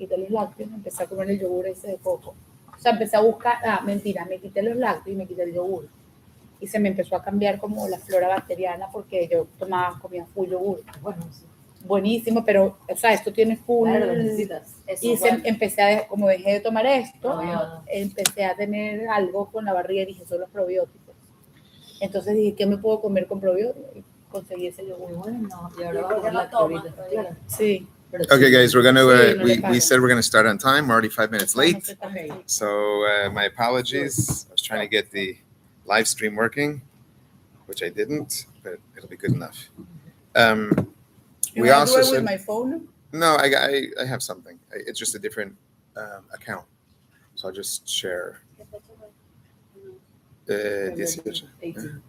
quité los lácteos, empecé a comer el yogur ese de coco. O sea, empecé a buscar, mentira, me quité los lácteos y me quité el yogur. Y se me empezó a cambiar como la flora bacteriana porque yo comía full yogur. Bueno, sí. Buenísimo, pero, o sea, esto tiene full... Claro, necesitas. Y empecé a, como dejé de tomar esto, empecé a tener algo con la barriga y dije, son los probióticos. Entonces dije, ¿qué me puedo comer con probióticos? Y conseguí ese yogur. Bueno, y ahora vamos a la ahorita. Claro. Sí. Okay, guys, we're gonna. We said we're gonna start on time. We're already 5 minutes late, so my apologies. I was trying to get the live stream working, which I didn't, but it'll be good enough. We also do it with my phone. No, I have something. It's just a different account, so I'll just share. 18.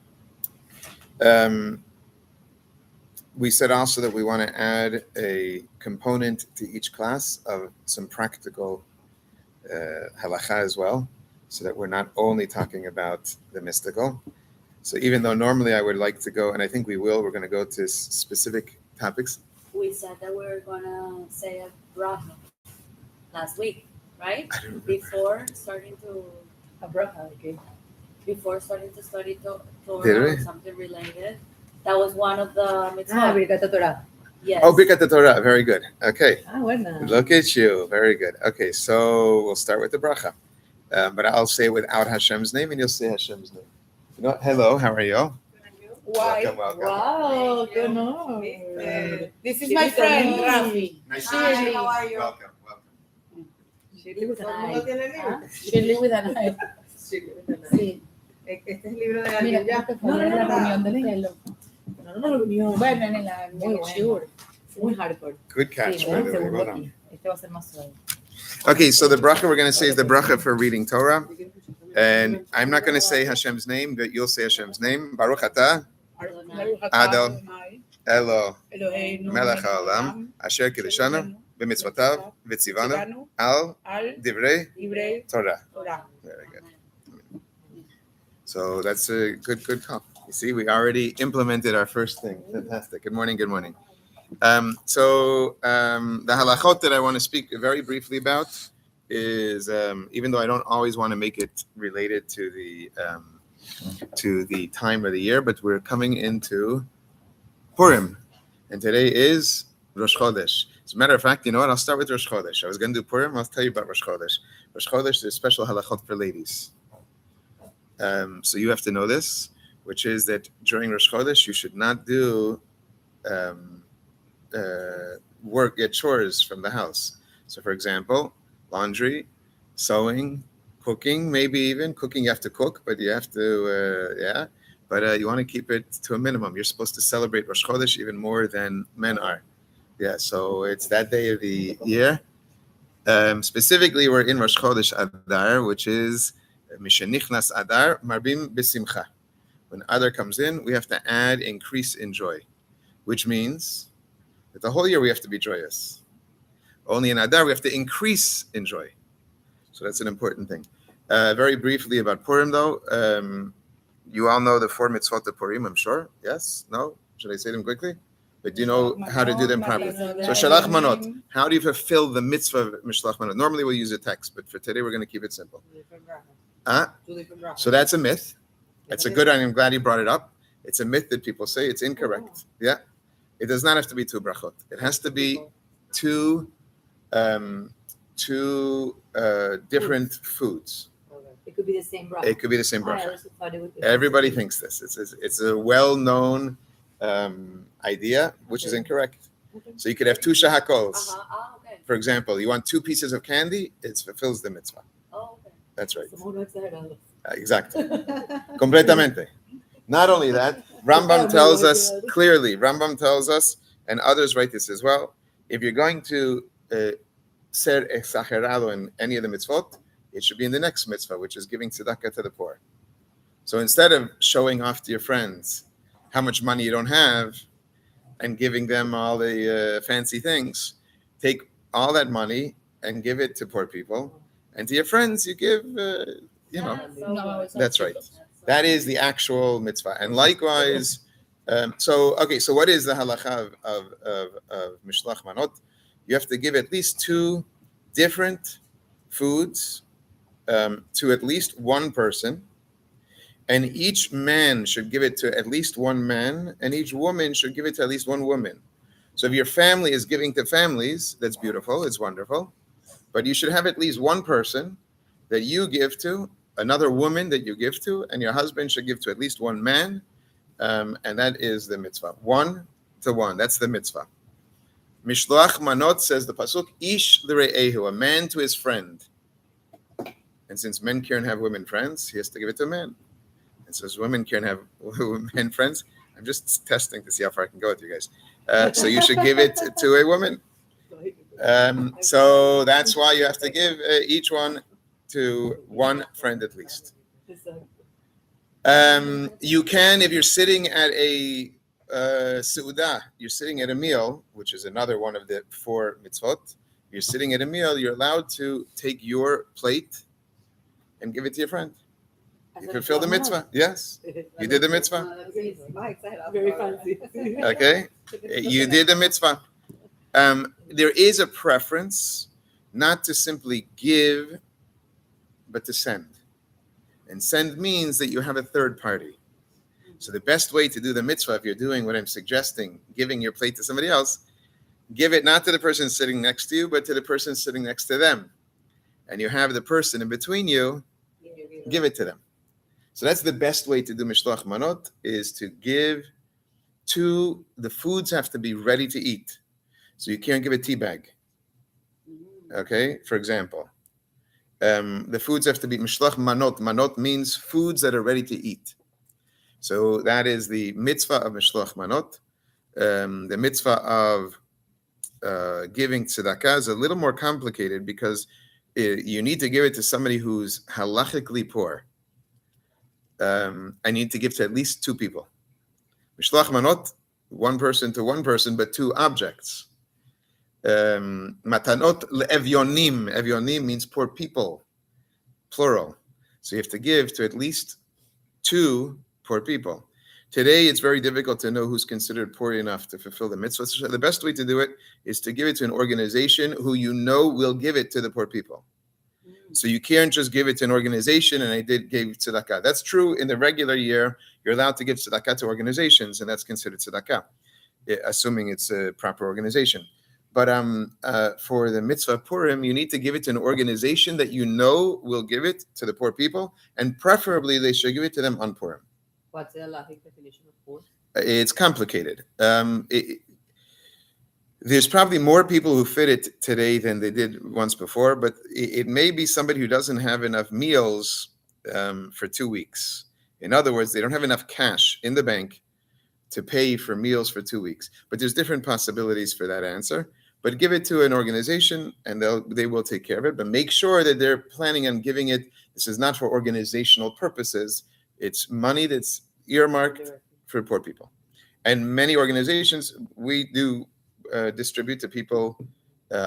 We said also that we want to add a component to each class of some practical halacha as well, so that we're not only talking about the mystical. So even though normally I would like to go, and I think we will, we're going to go to specific topics. We said that we were going to say a bracha last week, right? Before starting to... A bracha, okay. Before starting to study Torah or something related. That was one of the mitzvot. Birkat Torah. Yes. Oh, Birkat Torah. Very good. Okay. Bueno. Look at you. Very good. Okay, so we'll start with the bracha. But I'll say it without Hashem's name, and you'll say Hashem's name. You know, hello, how are you? Why? Welcome. Wow, good know. This is my friend, Rafi. Nice to meet you. How are you? Welcome. Shirley with an eye. Shirley with an eye. Sí. Este es el libro de la Biblia. No, la reunión del pelo. No, reunión. Bueno, en el shiur. Muy hardcore. Good catch, by the way. Well done. Este va a ser más suave. Okay, so the bracha we're going to say is the bracha for reading Torah. And I'm not going to say Hashem's name, but you'll say Hashem's name. Baruch atah Adon Elo Melech haolam asher kiddushanu b'mitzvotav v'tzivanu al divrei Torah. Very good. So that's a good call. You see, we already implemented our first thing. Fantastic. Good morning. So the halachot that I want to speak very briefly about is, even though I don't always want to make it related to the time of the year, but we're coming into Purim, and today is Rosh Chodesh. As a matter of fact, you know what? I'll start with Rosh Chodesh. I was going to do Purim. I'll tell you about Rosh Chodesh. Rosh Chodesh is special halachot for ladies. So you have to know this, which is that during Rosh Chodesh, you should not do get chores from the house. So, for example, laundry, sewing, cooking, maybe even cooking. You have to cook, but you have to, But you want to keep it to a minimum. You're supposed to celebrate Rosh Chodesh even more than men are. Yeah, so it's that day of the year. Specifically, we're in Rosh Chodesh Adar, which is Mishenichnas Adar Marbim B'Simcha. When Adar comes in, we have to add increase in joy, which means that the whole year we have to be joyous. Only in Adar we have to increase in joy. So that's an important thing. Very briefly about Purim, though. You all know the 4 mitzvot of Purim, I'm sure. Yes? No? Should I say them quickly? But do you know how to do them properly? So Shalach Manot. How do you fulfill the mitzvah of Shalach Manot? Normally we'll use a text, but for today we're going to keep it simple. So that's a myth. That's a good, and I'm glad you brought it up. It's a myth that people say. It's incorrect. Yeah. It does not have to be 2 brachot. It has to be two different foods. It could be the same bracha. Everybody thinks this. It's a well-known idea, which is incorrect. So you could have 2 shahakols. For example, you want 2 pieces of candy, it fulfills the mitzvah. That's right. Exactly. Completamente. Not only that, Rambam tells us clearly, and others write this as well, if you're going to ser exagerado in any of the mitzvot, it should be in the next mitzvah, which is giving tzedakah to the poor. So instead of showing off to your friends how much money you don't have and giving them all the fancy things, take all that money and give it to poor people. And to your friends, you give, that's right. That is the actual mitzvah. And likewise, so what is the halacha of Mishlach Manot? You have to give at least 2 different foods to at least one person, and each man should give it to at least one man, and each woman should give it to at least one woman. So if your family is giving to families, that's beautiful, it's wonderful, but you should have at least one person that you give to, another woman that you give to, and your husband should give to at least one man, and that is the mitzvah. 1 to 1, that's the mitzvah. Mishloach manot, says the pasuk, ish l're'ehu, a man to his friend. And since men can't have women friends, he has to give it to a man. And since women can't have men friends, I'm just testing to see how far I can go with you guys. So you should give it to a woman. So that's why you have to give each one to one friend at least. You can, if you're sitting at a seudah, you're sitting at a meal, which is another one of the 4 mitzvot. You're sitting at a meal, you're allowed to take your plate and give it to your friend. You fulfill the mitzvah. Yes. You did the mitzvah. Very fancy. Okay. You did the mitzvah. There is a preference not to simply give, but to send. And send means that you have a third party. So the best way to do the mitzvah, if you're doing what I'm suggesting, giving your plate to somebody else, give it not to the person sitting next to you, but to the person sitting next to them. And you have the person in between you, give it to them. So that's the best way to do mishloach manot, is to give to, the foods have to be ready to eat. So you can't give a tea bag. Okay, for example. The foods have to be mishloach manot. Manot means foods that are ready to eat. So that is the mitzvah of mishloach manot. The mitzvah of giving tzedakah is a little more complicated because you need to give it to somebody who's halachically poor. I need to give to at least 2 people. Mishloach manot, one person to one person, but 2 objects. Matanot le'evyonim. Evyonim means poor people, plural. So you have to give to at least 2 poor people. Today, it's very difficult to know who's considered poor enough to fulfill the mitzvah. So the best way to do it is to give it to an organization who you know will give it to the poor people. So you can't just give it to an organization, and I gave tzedakah. That's true in the regular year. You're allowed to give tzedakah to organizations, and that's considered tzedakah, assuming it's a proper organization. But for the mitzvah Purim, you need to give it to an organization that you know will give it to the poor people, and preferably they should give it to them on Purim. What's the halachic definition of poor? It's complicated. There's probably more people who fit it today than they did once before, but it may be somebody who doesn't have enough meals for 2 weeks. In other words, they don't have enough cash in the bank to pay for meals for 2 weeks. But there's different possibilities for that answer. But give it to an organization, and they will take care of it. But make sure that they're planning on giving it. This is not for organizational purposes. It's money that's earmarked for poor people. And many organizations, we do distribute to people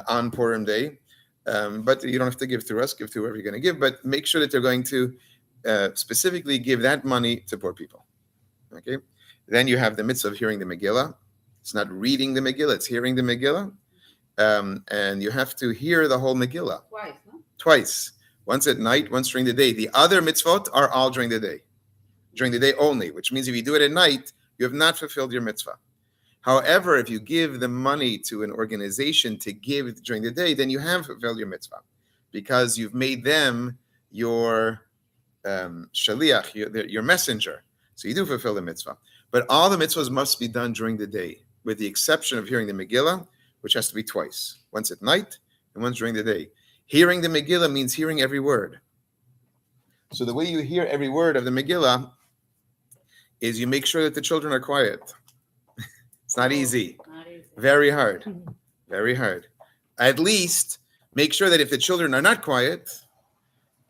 on Purim Day. But you don't have to give through us, give through whoever you're going to give. But make sure that they're going to specifically give that money to poor people. Okay? Then you have the mitzvah of hearing the Megillah. It's not reading the Megillah, it's hearing the Megillah. And you have to hear the whole Megillah. Twice, no? Twice. Once at night, once during the day. The other mitzvot are all during the day. During the day only, which means if you do it at night, you have not fulfilled your mitzvah. However, if you give the money to an organization to give during the day, then you have fulfilled your mitzvah because you've made them your shaliach, your messenger. So you do fulfill the mitzvah. But all the mitzvahs must be done during the day, with the exception of hearing the Megillah, which has to be twice, once at night and once during the day. Hearing the Megillah means hearing every word. So the way you hear every word of the Megillah is you make sure that the children are quiet. It's not easy. Very hard. Very hard. At least make sure that if the children are not quiet,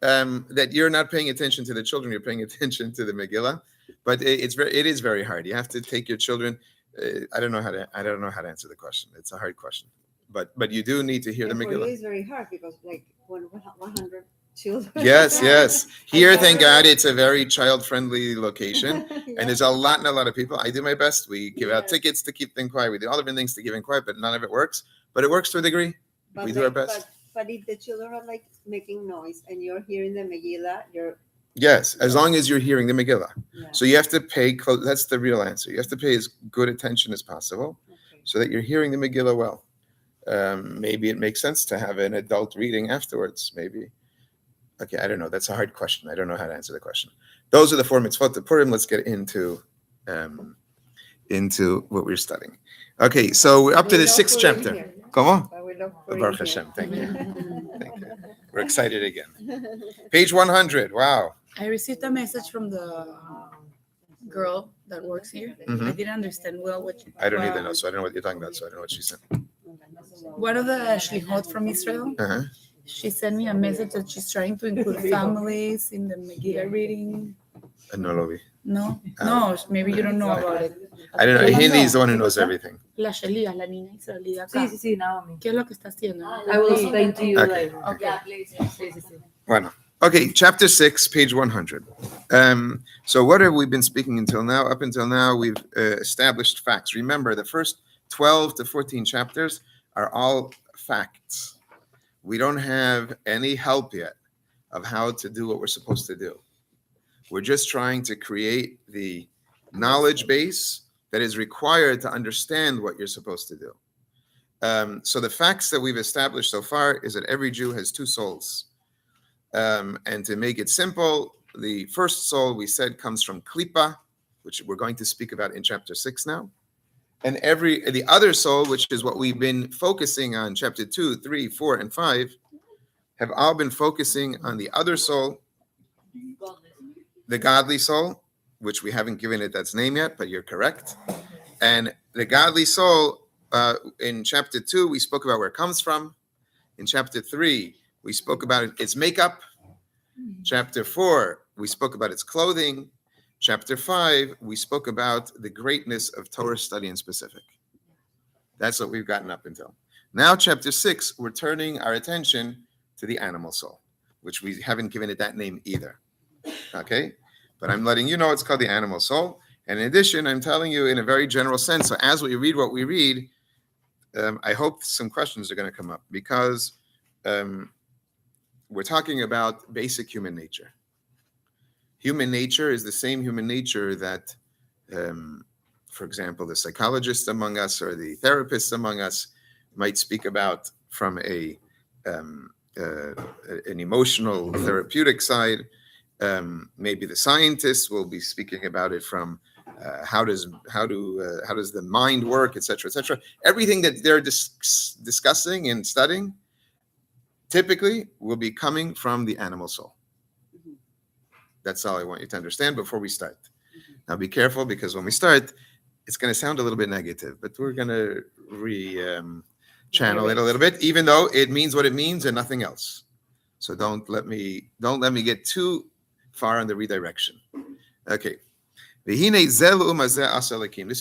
that you're not paying attention to the children, you're paying attention to the Megillah. But it is very hard. You have to take your children. I don't know how to answer the question. It's a hard question. But you do need to hear the Megillah. It is very hard because like 100 children. Yes. Here, thank God, it's a very child-friendly location, Yeah. and there's a lot of people. I do my best. We give out tickets to keep them quiet. We do all different things to keep them quiet, but none of it works. But it works to a degree. We do our best. But if the children are like making noise and you're hearing the Megillah, you're Yes, as long as you're hearing the Megillah. yeah. So you have to pay close. That's the real answer. You have to pay as good attention as possible Okay. so that you're hearing the Megillah well. Maybe it makes sense to have an adult reading afterwards. Maybe. Okay, I don't know. That's a hard question. I don't know how to answer the question. Those are the 4 mitzvot of Purim. Let's get into what we're studying. Okay, so we're up to the 6th chapter. Come on. But we love Purim Baruch here. Hashem. Thank you. Thank you. We're excited again. Page 100. Wow. I received a message from the girl that works here. Mhm. I didn't understand well what she, I don't either know, so I don't know what you're talking about, so I don't know what she said. one of the shlichot from Israel. Uh-huh. She sent me a message that she's trying to include families in the Megillah reading. No, Lovi. No, no, maybe you don't know about it. I don't know. Hindi is the one who knows everything. La Shelia, la niña israelí de acá. Sí, sí, sí, Naomi. ¿Qué es lo que está haciendo? I will explain to you Okay. later. Okay. Yeah, please. Sí, sí, sí. Bueno. Okay, chapter 6, page 100. So what have we been speaking until now? Up until now, we've established facts. Remember, the first 12 to 14 chapters are all facts. We don't have any help yet of how to do what we're supposed to do. We're just trying to create the knowledge base that is required to understand what you're supposed to do. So the facts that we've established so far is that every Jew has 2 souls. And to make it simple, the first soul we said comes from Klipa, which we're going to speak about in chapter 6 now. And the other soul, which is what we've been focusing on, chapter 2, 3, 4, and 5, have all been focusing on the other soul, the godly soul, which we haven't given it its name yet, but you're correct. And the godly soul, in chapter 2, we spoke about where it comes from. In chapter 3, we spoke about its makeup. Chapter 4, we spoke about its clothing. Chapter 5, we spoke about the greatness of Torah study in specific. That's what we've gotten up until. Now, chapter 6, we're turning our attention to the animal soul, which we haven't given it that name either. Okay? But I'm letting you know it's called the animal soul. And in addition, I'm telling you in a very general sense. So as we read what we read, I hope some questions are going to come up because we're talking about basic human nature. Human nature is the same human nature that, for example, the psychologists among us or the therapists among us might speak about from an emotional therapeutic side. Maybe the scientists will be speaking about it from how does the mind work, etc., etc. Everything that they're discussing and studying typically will be coming from the animal soul. That's all I want you to understand before we start. Now be careful because when we start, it's going to sound a little bit negative, but we're going to channel it a little bit, even though it means what it means and nothing else. So don't let me get too far on the redirection. Okay. This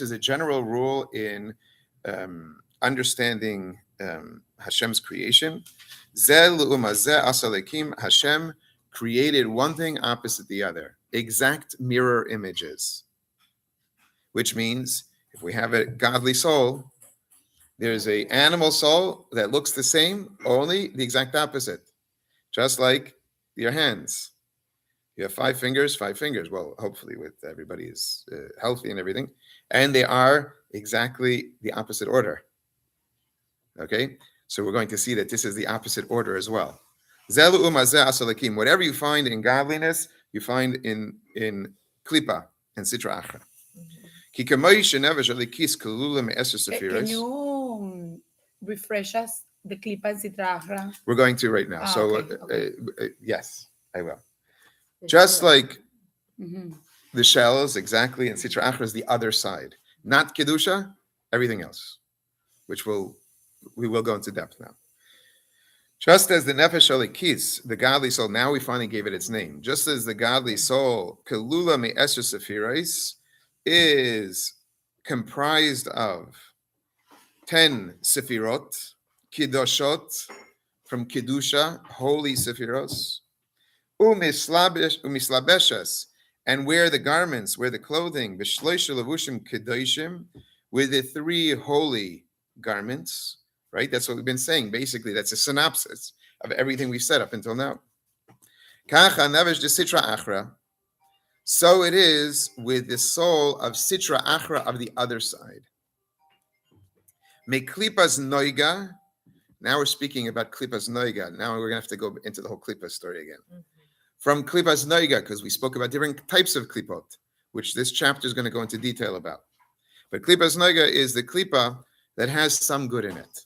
is a general rule in understanding Hashem's creation. Hashem created one thing opposite the other, exact mirror images, which means if we have a godly soul, there's an animal soul that looks the same, only the exact opposite, just like your hands. You have 5 fingers, 5 fingers. Well, hopefully with everybody is healthy and everything. And they are exactly the opposite order. Okay? So we're going to see that this is the opposite order as well. Whatever you find in godliness, you find in klipa and sitra achra. Can you refresh us the klipa and sitra achra? We're going to right now. Okay. Yes, I will. Just like the shells, exactly, and sitra achra is the other side. Not kedusha, everything else, which we will go into depth now. Just as the nefesh alikis, the godly soul, now we finally gave it its name. Just as the godly soul, kelula me'esher sephiros, is comprised of 10 sephirot, kiddushot, from kedusha, holy sephiros, umislabeshes, and wear the garments, wear the clothing, b'shloisha levushim kedoshim, with the 3 holy garments. Right? That's what we've been saying. Basically, that's a synopsis. of everything we've said up until now. Kacha navesh de sitra achra. So it is with the soul of sitra achra of the other side. Me klipas noiga. Now we're speaking about klipas noiga. Now we're going to have to go into the whole klipa story again. From klipas noiga, because we spoke about different types of klipot, which this chapter is going to go into detail about. But klipas noiga is the klipa that has some good in it.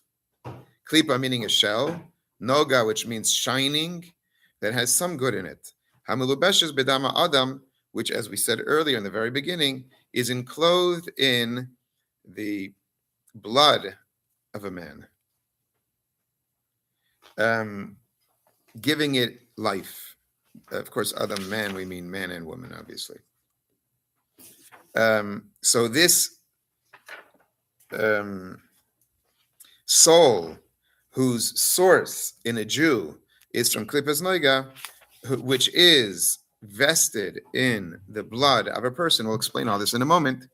Klipa meaning a shell, noga, which means shining, that has some good in it. Hamilubeshes bedama adam, which, as we said earlier in the very beginning, is enclosed in the blood of a man, giving it life. Of course, adam, man, we mean man and woman, obviously. So this soul, whose source in a Jew is from Klipas Noiga, which is vested in the blood of a person. We'll explain all this in a moment.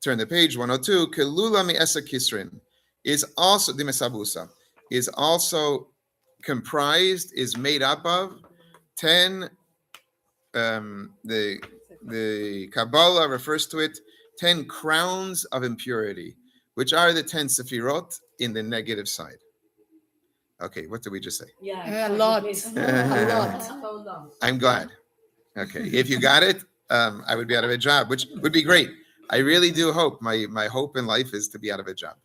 Turn to page 102. Kelula mi esa kisrin is also the mesabusa, is also comprised, is made up of 10. The Kabbalah refers to it 10 crowns of impurity, which are the 10 sefirot in the negative side. Okay, what did we just say? Yeah, A lot. exactly. A lot. I'm glad. Okay, if you got it, I would be out of a job, which would be great. I really do hope. My hope in life is to be out of a job.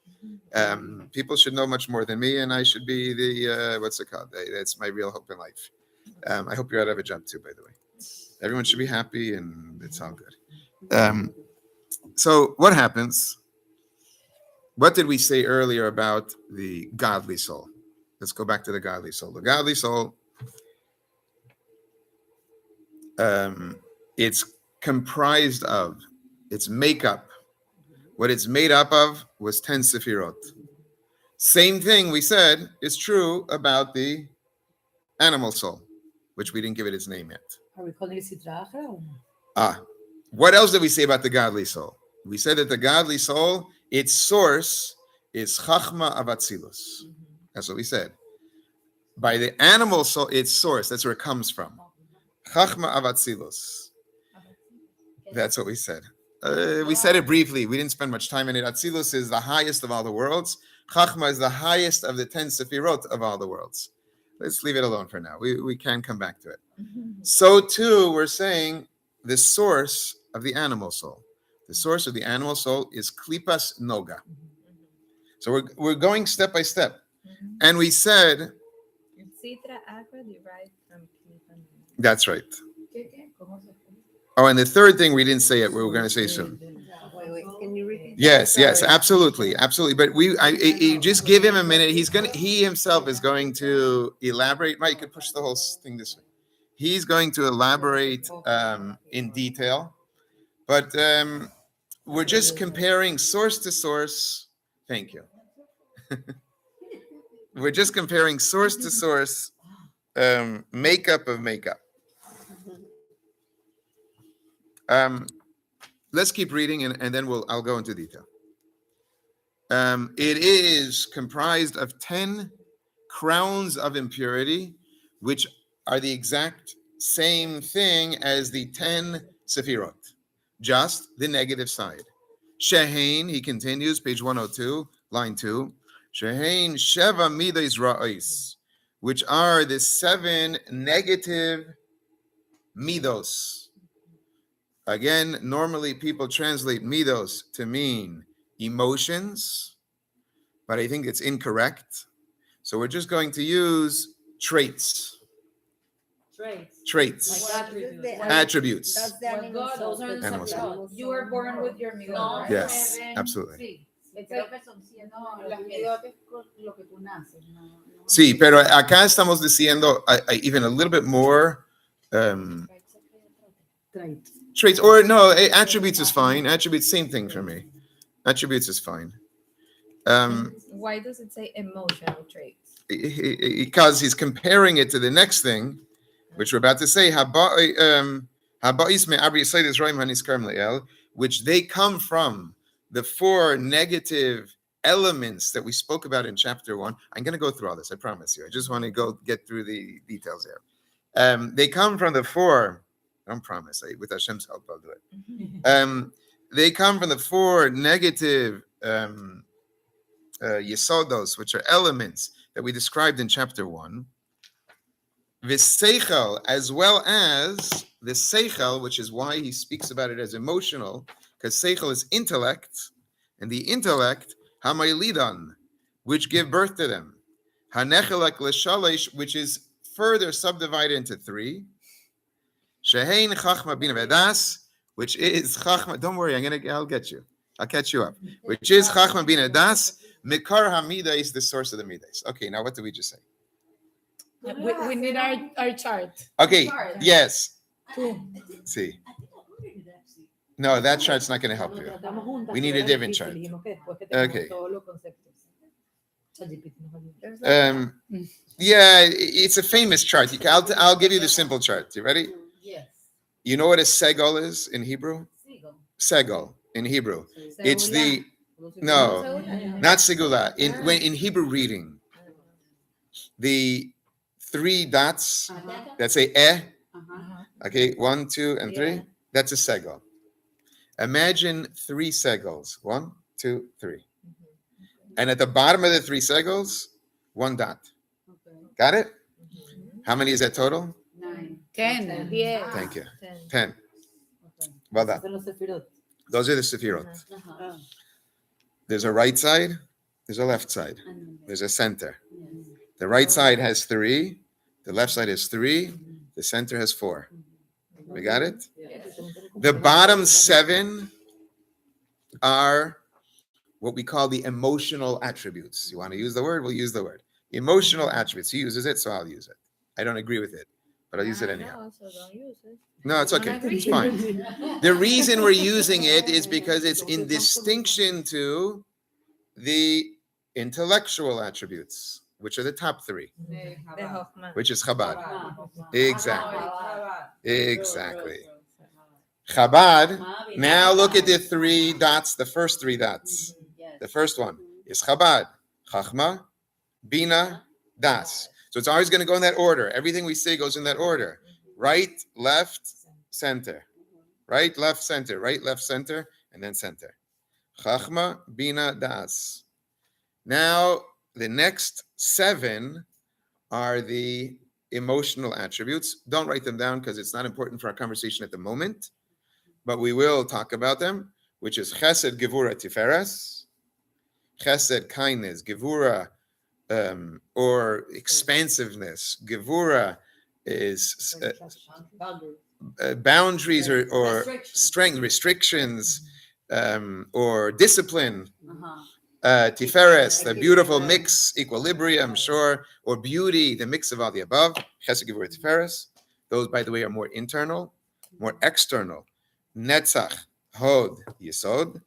People should know much more than me, and I should be the, what's it called? That's my real hope in life. I hope you're out of a job too, by the way. Everyone should be happy, and it's all good. So what happens? What did we say earlier about the godly soul? Let's go back to the godly soul. The godly soul, it's comprised of, its makeup. What it's made up of was 10 sefirot. Same thing we said is true about the animal soul, which we didn't give it its name yet. Are we calling it Sitra Achra? What else did we say about the godly soul? We said that the godly soul, its source is Chachma Avatzilus. That's what we said. By the animal soul, its source, that's where it comes from. Chachma Avatzilus. That's what we said. We said it briefly. We didn't spend much time in it. Atzilus is the highest of all the worlds. Chachma is the highest of the 10 sefirot of all the worlds. Let's leave it alone for now. We can come back to it. So too, we're saying the source of the animal soul. The source of the animal soul is klipas noga. So we're going step by step. And we said, Sitra Achra derived from Klipa. that's right. Oh, and the third thing we didn't say it, we were going to say soon. Wait, can you repeat? Yes, Sorry. absolutely. But just give him a minute. He himself is going to elaborate. Mike, you could push the whole thing this way. He's going to elaborate in detail, but we're just comparing source to source. Thank you. We're just comparing source to source, makeup of makeup. Let's keep reading, and then I'll go into detail. It is comprised of 10 crowns of impurity, which are the exact same thing as the 10 sefirot, just the negative side. Shehain, he continues, page 102, line 2. Shehain sheva midas ra'is, which are the 7 negative midos. Again, normally people translate midos to mean emotions, but I think it's incorrect. So we're just going to use traits. Traits. Like Attributes. That's the animal God, soul. those are the Animal soul. Animal You were born with your middle, No. right? Yes, absolutely. Sí, pero acá estamos diciendo even a little bit more traits, or no, attributes is fine. Attributes, same thing for me. Attributes is fine. Why does it say emotional traits? Because he's comparing it to the next thing, which we're about to say, which they come from the 4 negative elements that we spoke about in chapter 1. I'm going to go through all this, I promise you. I just want to get through the details here. They come from the four, I don't promise, with Hashem's help, I'll do it. They come from the four negative yesodos, which are elements that we described in chapter 1. V'seichel, as well as the seichel, which is why he speaks about it as emotional, because seichel is intellect, and the intellect, hamaylidan, which give birth to them. Hanechelak l'shalish, which is further subdivided into 3. Shehein chachma bina v'das, which is chachma. Don't worry, I'll get you. I'll catch you up. Which is chachma bina das. Mikar hamida is the source of the midas. Okay, now what did we just say? We need our chart. Okay, yes. See. No, that chart's not going to help you. We need a different chart. Okay. Yeah, it's a famous chart. I'll give you the simple chart. You ready? Yes. You know what a segol is in Hebrew? Segol in Hebrew. It's the not segula. In Hebrew reading, the 3 dots that say okay, 1, 2, and 3. That's a segol. Imagine 3 segals. 1, 2, 3. And at the bottom of the 3 segals, 1 dot. Got it? How many is that total? 10. Yeah. Thank you. 10. Well done. Those are the sefirot. There's a right side. There's a left side. There's a center. The right side has 3. The left side has 3. The center has 4. We got it? The bottom 7 are what we call the emotional attributes. You want to use the word? We'll use the word. Emotional attributes. He uses it, so I'll use it. I don't agree with it, but I'll use it anyhow. So don't use it. No, it's okay. It's fine. The reason we're using it is because it's in distinction to the intellectual attributes, which are the top 3, which is Chabad. Exactly. Chabad. Now look at the 3 dots, the first 3 dots. The first one is Chabad. Chachma, Bina, Das. So it's always going to go in that order. Everything we say goes in that order. Right, left, center. Right, left, center. Right, left, center, and then center. Chachma, Bina, Das. Now, the next 7 are the emotional attributes. Don't write them down because it's not important for our conversation at the moment, but we will talk about them, which is Chesed, Gevura, Tiferes. Chesed, kindness. Gevura, or expansiveness. Gevura is boundaries or strength, restrictions, or discipline. Tiferes, the beautiful mix, equilibrium, sure, or beauty, the mix of all the above. Chesed, Gevura, Tiferes. Those, by the way, are more internal, more external. Netzach, Hod, Yesod.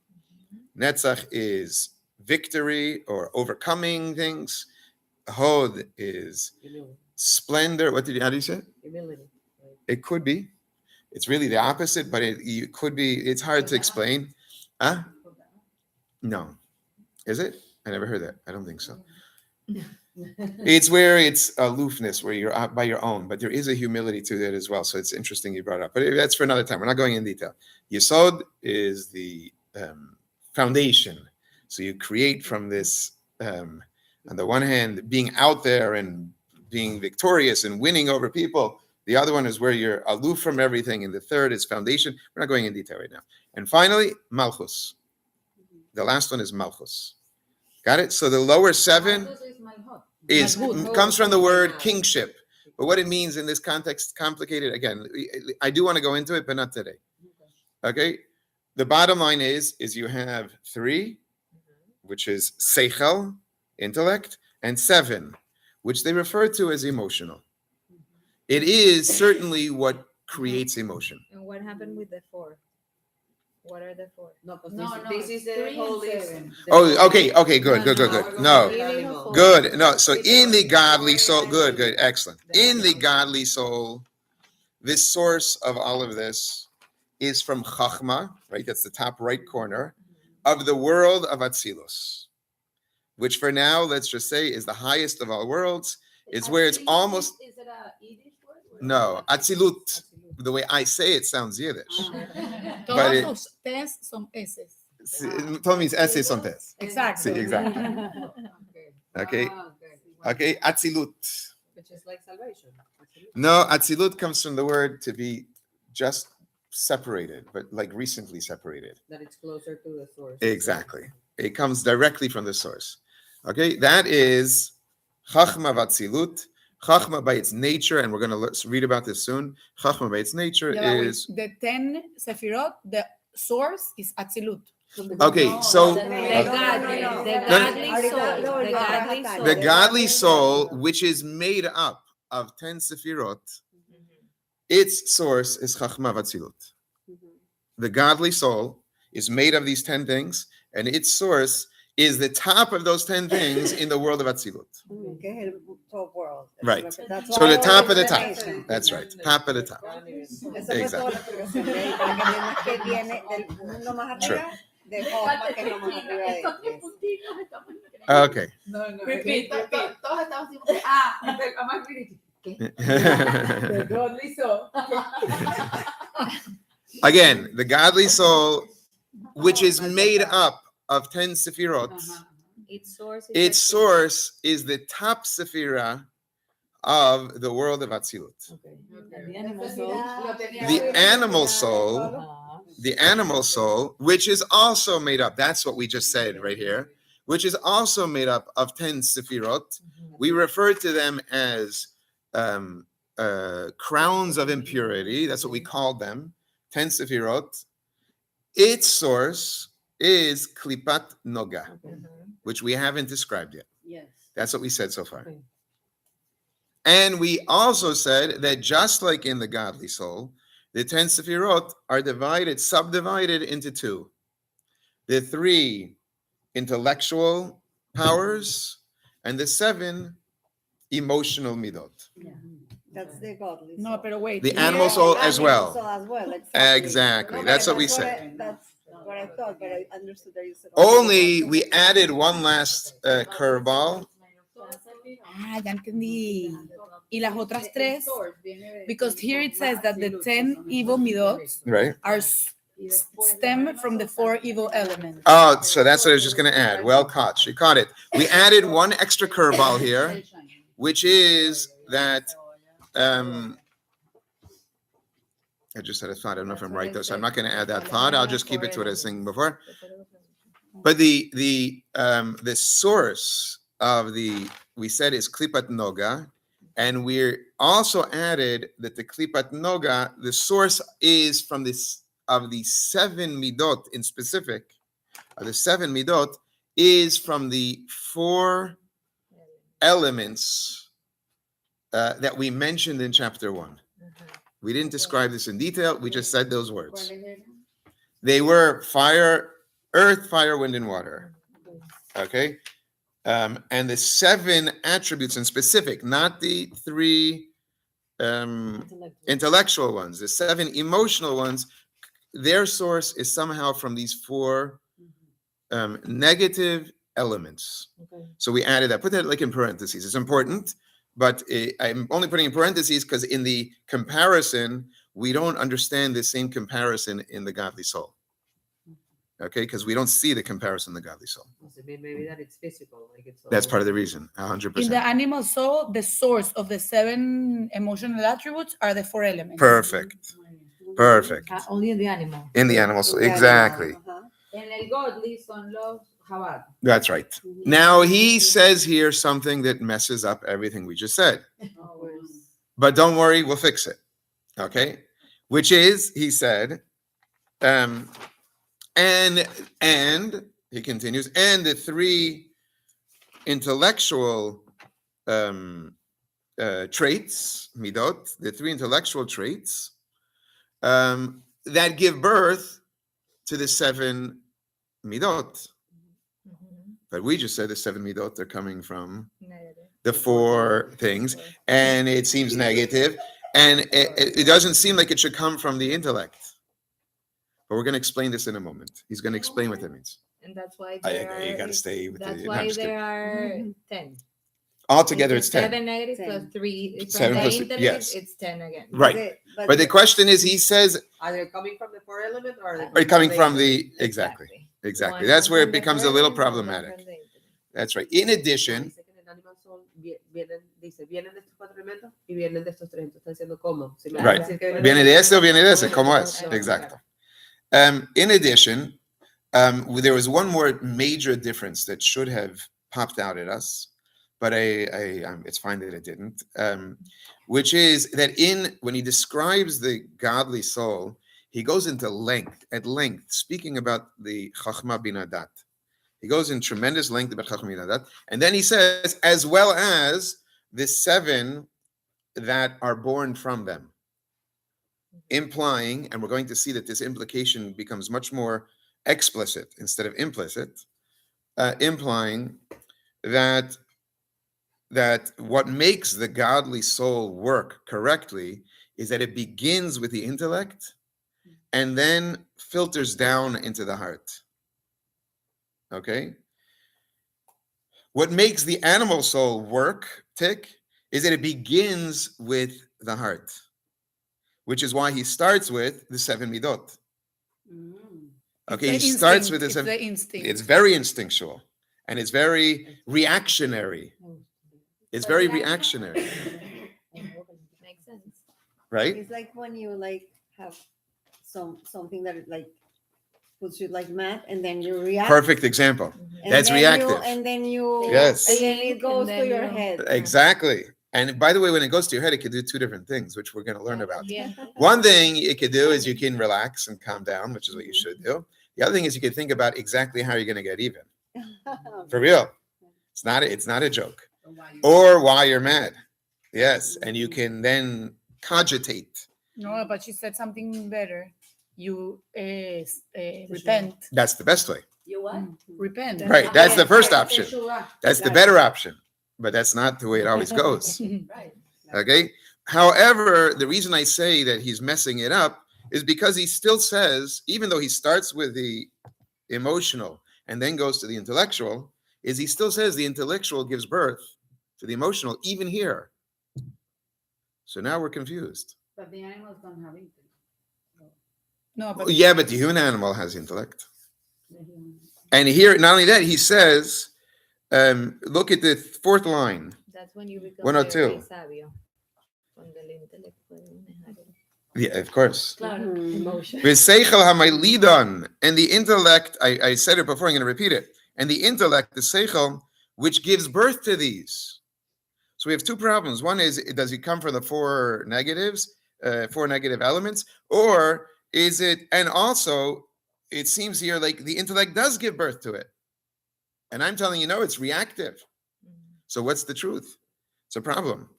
Netzach is victory or overcoming things. Hod is splendor. How do you say it? Humility. It could be. It's really the opposite, but it could be. It's hard to explain. Huh? No. Is it? I never heard that. I don't think so. It's where it's aloofness, where you're out by your own, but there is a humility to that as well. So it's interesting you brought it up, but that's for another time. We're not going in detail. Yesod is the foundation. So you create from this, on the one hand, being out there and being victorious and winning over people. The other one is where you're aloof from everything. And the third is foundation. We're not going in detail right now. And finally, Malchus. The last one is Malchus. Got it? So the lower 7 comes from the word kingship. But what it means in this context, complicated. Again, I do want to go into it, but not today. Okay? The bottom line is you have 3, which is seichel, intellect, and 7, which they refer to as emotional. It is certainly what creates emotion. And what happened with the 4? What are the 4? No, this is the whole list. Oh, okay, good. No, good. No, so in the godly soul, good, excellent. In the godly soul, this source of all of this is from Chachma, right? That's the top right corner of the world of Atzilus. which for now, let's just say, is the highest of all worlds. It's where it's almost... Is it a Yiddish word? No, Atzilut. The way I say it sounds Yiddish. But Todas it- sus T's son S's. Todo means S son T's. Exacto. Sí, exactly. Okay. Okay, Atzilut. Which is like salvation. No, Atzilut comes from the word to be just separated, but like recently separated. That it's closer to the source. Exactly. It comes directly from the source. Okay, that is Chachma Vatzilut. Chachma by its nature, and we're going to read about this soon. Chachma by its nature is... The 10 Sefirot, the source is Atzilut. Okay, so... The godly soul, which is made up of 10 Sefirot, its source is Chachma Vatzilut. The godly soul is made of these 10 things, and its source is the top of those 10 things in the world of Atzilut. Okay, top world. Right. That's So the why top of the top. explanation. That's right. Top of the top. Esa fue toda la explicación de ahí, porque vemos que viene del mundo más Sure. arriba, de Josma, que es lo más arriba de Okay. Repeat. Todos estamos The godly soul. Again, the godly soul, which is made up of 10 Sefirot, its source is the top Sephira of the world of Atzilut. The animal soul. The animal soul, which is also made up, that's what we just said right here, which is also made up of 10 Sefirot. We refer to them as crowns of impurity. That's what we called them, 10 Sefirot. Its source is Klipat Noga, which we haven't described yet. Yes. That's what we said so far. And we also said that just like in the godly soul, the 10 Sefirot are subdivided into two. The 3 intellectual powers and the 7 emotional midot. That's the godly. No, pero wait. The animal soul as well. Exactly. Exactly. No, That's what we that's said. That's what I thought, but I understood that you said Only we added one last curveball. Ah, ya entendí. Y las otras 3, because here it says that the 10 evil midot Right. are stem from the 4 evil elements. Oh, so that's what I was just going to add. Well caught. She caught it. We added one extra curveball here, which is that I just had a thought. I don't know if I'm right though, so I'm not going to add that thought. I'll just keep it to what I was saying before. But the source of we said is Klipat Noga, and we also added that the Klipat Noga, the source is from this of the 7 midot in specific. The 7 midot is from the 4 elements that we mentioned in chapter 1. We didn't describe this in detail. We just said those words. They were fire, earth, fire, wind, and water. Okay? And the 7 attributes in specific, not the 3 intellectual ones, the 7 emotional ones, their source is somehow from these 4 negative elements. So we added that. Put that like in parentheses. It's important. But I'm only putting in parentheses because in the comparison, we don't understand the same comparison in the godly soul. Okay, because we don't see the comparison in the godly soul. Maybe that it's physical. That's part of the reason, 100%. In the animal soul, the source of the 7 emotional attributes are the 4 elements. Perfect. Only in the animal. In the animal soul, exactly. En el godly son los Chabad. That's right. Now he says here something that messes up everything we just said. But don't worry, we'll fix it. Okay? Which is, he said, and he continues, and the 3 intellectual traits, midot, the 3 intellectual traits that give birth to the 7 midot. But we just said the 7 midot are coming from the 4 things, and it seems negative, and it doesn't seem like it should come from the intellect. But we're going to explain this in a moment. He's going to explain what that means. And that's why I there agree. You are. got to stay with That's the. No, why I'm just kidding. there are 10. Altogether, it's 10. 7 negative 10. plus 3 from 7 the plus- intellect. yes. It's 10 again. Right. But the question is, he says, Are they coming from the 4 element or are you coming from the intellect? exactly. One That's where it from the becomes a little foreign and one problematic. from the intellect. That's right. In No, addition, dice que en el animal soul vienen de estos 4 elementos y vienen de estos 3. Entonces está diciendo cómo. Si me vas a Right. decir que viene de este o viene de ese, no, ¿cómo no, es? no, Exacto. claro. In addition, there was one more major difference that should have popped out at us, but it's fine that it didn't. Which is that when he describes the godly soul, he goes into at length, speaking about the Chachma bin Adat. He goes in tremendous length about Chachma bin Adat, and then he says, as well as the 7 that are born from them, implying, and we're going to see that this implication becomes much more explicit instead of implicit, implying that what makes the godly soul work correctly is that it begins with the intellect and then filters down into the heart. Okay? What makes the animal soul tick, is that it begins with the heart, which is why he starts with the 7 midot. Okay, he starts with this. The instinct. It's very instinctual, and it's very reactionary. It's very reactionary, Makes sense. right? It's like when you have something that puts you mad, and then you react. Perfect example. And That's then reactive. And then you. Yes. And then it goes And to then your you- head. Exactly. And by the way, when it goes to your head, it can do 2 different things, which we're going to learn about. Yeah. One thing it could do is you can relax and calm down, which is what you should do. The other thing is you can think about exactly how you're going to get even. For real. It's not a joke. Or why you're mad. Yes. And you can then cogitate. No, but she said something better. You repent. That's the best way. You what? Repent. Right. That's the first option. That's the better option. But that's not the way it always goes. Right. Okay. However, the reason I say that he's messing it up is because he still says, even though he starts with the emotional and then goes to the intellectual, is he still says the intellectual gives birth to the emotional, even here. So now we're confused. But the animals don't have intellect. No, but Yeah, but the human animal has intellect. And here, not only that, he says, look at the 4th line. That's when you become 102. very sabio. Cuando el intelecto puede manejar el Yeah, of course. Claro. emotion. V'seichel hamaylidon, and the intellect, I said it before, I'm going to repeat it. And the intellect, the seichel, which gives birth to these. So we have 2 problems. One is, does it come from the 4 negatives, 4 negative elements? Or is it, and also, it seems here like the intellect does give birth to it. And I'm telling you, no, it's reactive. So what's the truth? It's a problem.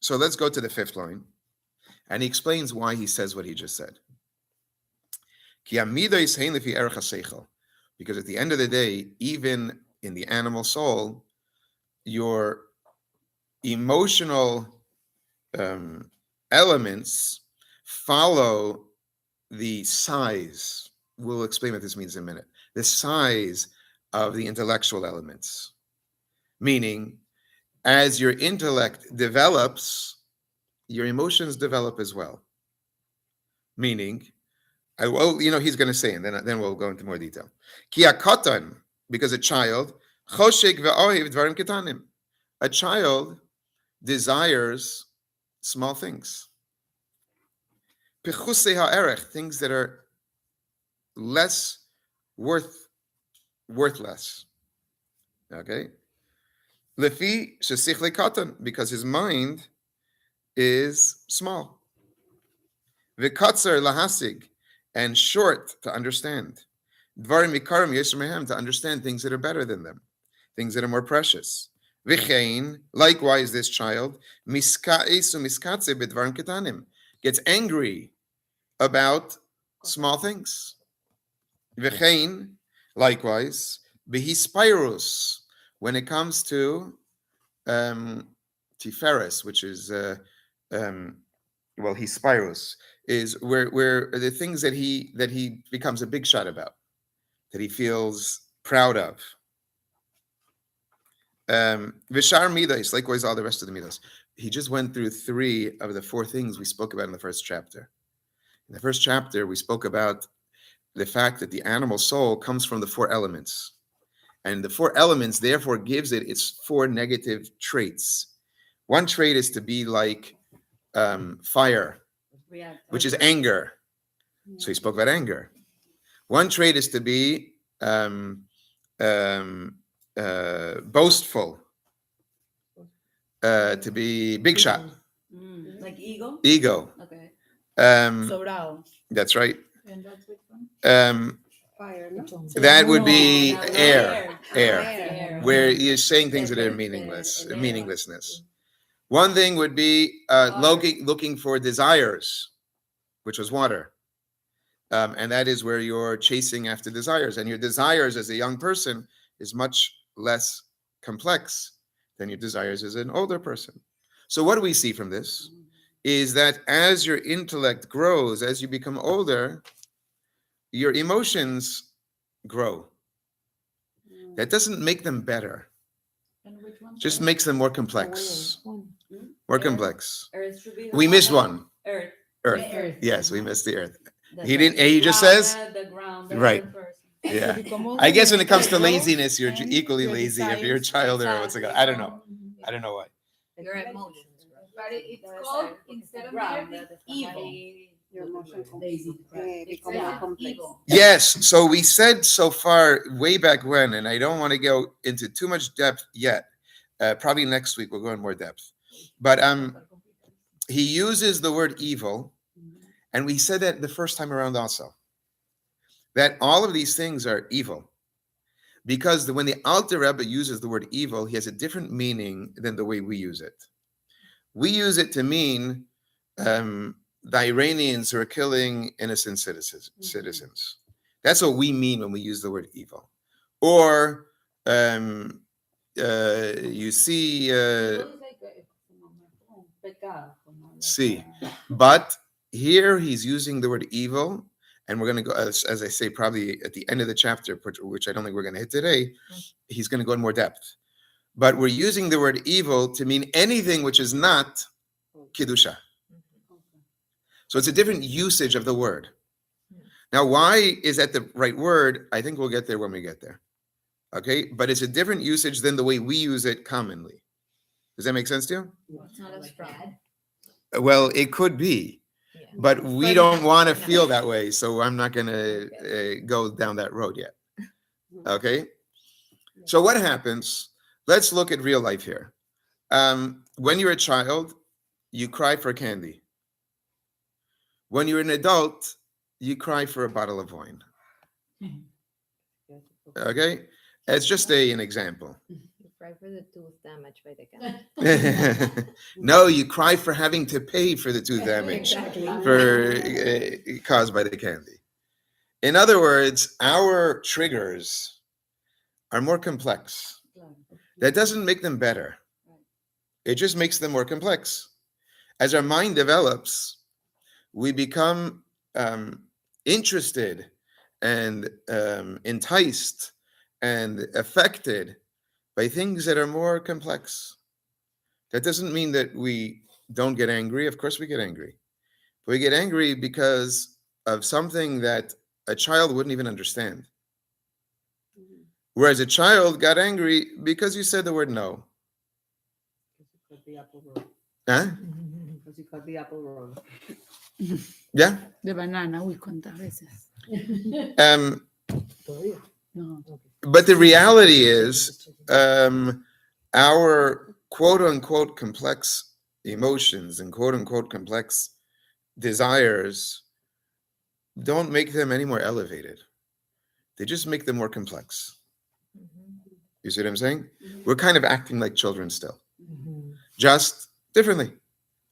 So let's go to the 5th line. And he explains why he says what he just said. Because at the end of the day, even in the animal soul, your emotional elements follow the size. We'll explain what this means in a minute. The size of the intellectual elements. Meaning, as your intellect develops, your emotions develop as well. Meaning, he's going to say, and then we'll go into more detail. Ki hakotan, because a child, choshek ve'ohev dvarim ketanim. A child desires small things. Pechusei ha'erech, things that are worthless. Okay? Lefi shesichle katan, because his mind is small. V'katzer lahasig, and short to understand. Dvarim ikarim yesher to understand things that are better than them, things that are more precious. V'chein, likewise, this child miska'es umiskatze b'dvarim ketanim, gets angry about small things. V'chein, likewise, b'hispirus, when it comes to tiferes, which is hispirus, is where the things that he becomes a big shot about. that he feels proud of. Vishar midas, likewise all the rest of the midas. He just went through 3 of the 4 things we spoke about in the first chapter. In the first chapter, we spoke about the fact that the animal soul comes from the 4 elements. And the 4 elements, therefore, gives it its 4 negative traits. One trait is to be like fire, which is anger. So he spoke about anger. One trait is to be boastful, to be big shot. Like ego? Ego. Okay. Sobrado. That's right. And that's which one? Fire, no? That would be that would be air. Air. Where you're saying things that are meaninglessness. One thing would be looking for desires, which was water. And that is where you're chasing after desires. And your desires as a young person is much less complex than your desires as an older person. So what do we see from this? Is that as your intellect grows, as you become older, your emotions grow. That doesn't make them better. And which one? Just makes them more complex. More complex. Earth should be We missed one. Earth. Earth. Yes, we missed the earth. That's He didn't. right. He just says. The ground. Right. Yeah. I guess when it comes to laziness, you're And equally your lazy if you're a desires. child or what's it called. I don't know. I don't know why. Your emotions. But it's Debe called, ser, porque instead está of grounded, negative, está evil. ahí. Your emotion Lazy. become Yeah, more complex. evil. Yes. So we said so far, way back when, and I don't want to go into too much depth yet. Probably next week we'll go in more depth. But he uses the word evil, and we said that the first time around also. That all of these things are evil. Because when the Alter Rebbe uses the word evil, he has a different meaning than the way we use it. We use it to mean the Iranians who are killing innocent citizens. That's what we mean when we use the word evil. Or you see, see, but here he's using the word evil. And we're going to go, as I say, probably at the end of the chapter, which I don't think we're going to hit today, he's going to go in more depth. But we're using the word evil to mean anything which is not Kiddusha. So it's a different usage of the word. Now, why is that the right word? I think we'll get there when we get there. Okay? But it's a different usage than the way we use it commonly. Does that make sense to you? It's not as strong. Well, it could be. But we don't want to feel that way, so I'm not going to go down that road yet. Okay? So what happens? Let's look at real life here. When you're a child, you cry for candy. When you're an adult, you cry for a bottle of wine. Okay? It's just an example. You cry for the tooth damaged by the cat. No, you cry for having to pay for the tooth damage caused by the candy. In other words, our triggers are more complex. That doesn't make them better. It just makes them more complex. As our mind develops, we become interested and enticed and affected by things that are more complex. That doesn't mean that we don't get angry. Of course we get angry. But we get angry because of something that a child wouldn't even understand. Whereas a child got angry because you said the word no. Huh? Because you cut the apple wrong. Yeah? De banana, uy, cuántas veces. No. But the reality is, our quote unquote complex emotions and quote unquote complex desires don't make them any more elevated. They just make them more complex. You see what I'm saying? We're kind of acting like children still, just differently.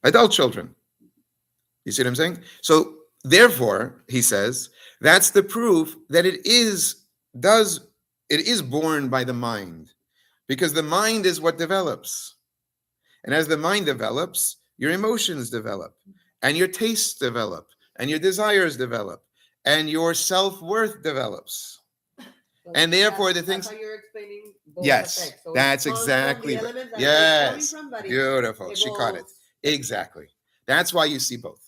Adult children. You see what I'm saying? So therefore, he says, that's the proof that it is born by the mind, because the mind is what develops. And as the mind develops, your emotions develop, and your tastes develop, and your desires develop, and your self-worth develops. And therefore the that's things. how you're explaining both Yes, effects. So that's it comes from the exactly right. elements that Yes, it's coming from, but it beautiful. She caught it. evolves. Exactly. That's why you see both.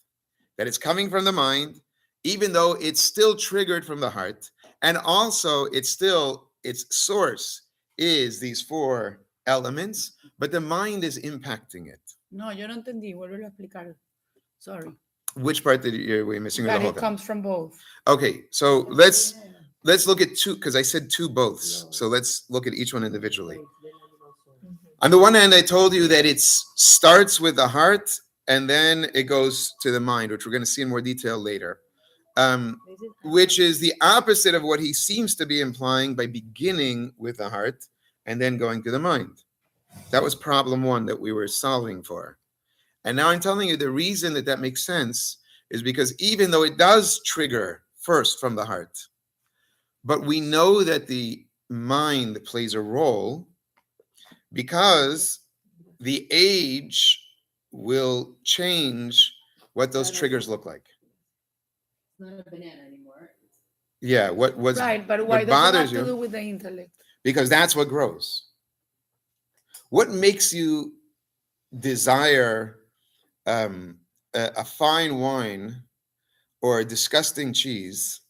That it's coming from the mind, even though it's still triggered from the heart, and also it's still its source is these four elements, but the mind is impacting it. No, yo no entendí. Vuelvo a explicar. Sorry. Which part did you were missing? Or the That whole it thing? comes from both. Okay, so let's look at two, because I said two boths. So let's look at each one individually. On the one hand, I told you that it starts with the heart and then it goes to the mind, which we're going to see in more detail later, which is the opposite of what he seems to be implying by beginning with the heart and then going to the mind. That was problem one that we were solving for. And now I'm telling you the reason that that makes sense is because even though it does trigger first from the heart, but we know that the mind plays a role because the age will change what those triggers look like. It's not a banana anymore. Yeah, what Right, but why what does it bothers have to you? do with the intellect? Because that's what grows. What makes you desire a fine wine or a disgusting cheese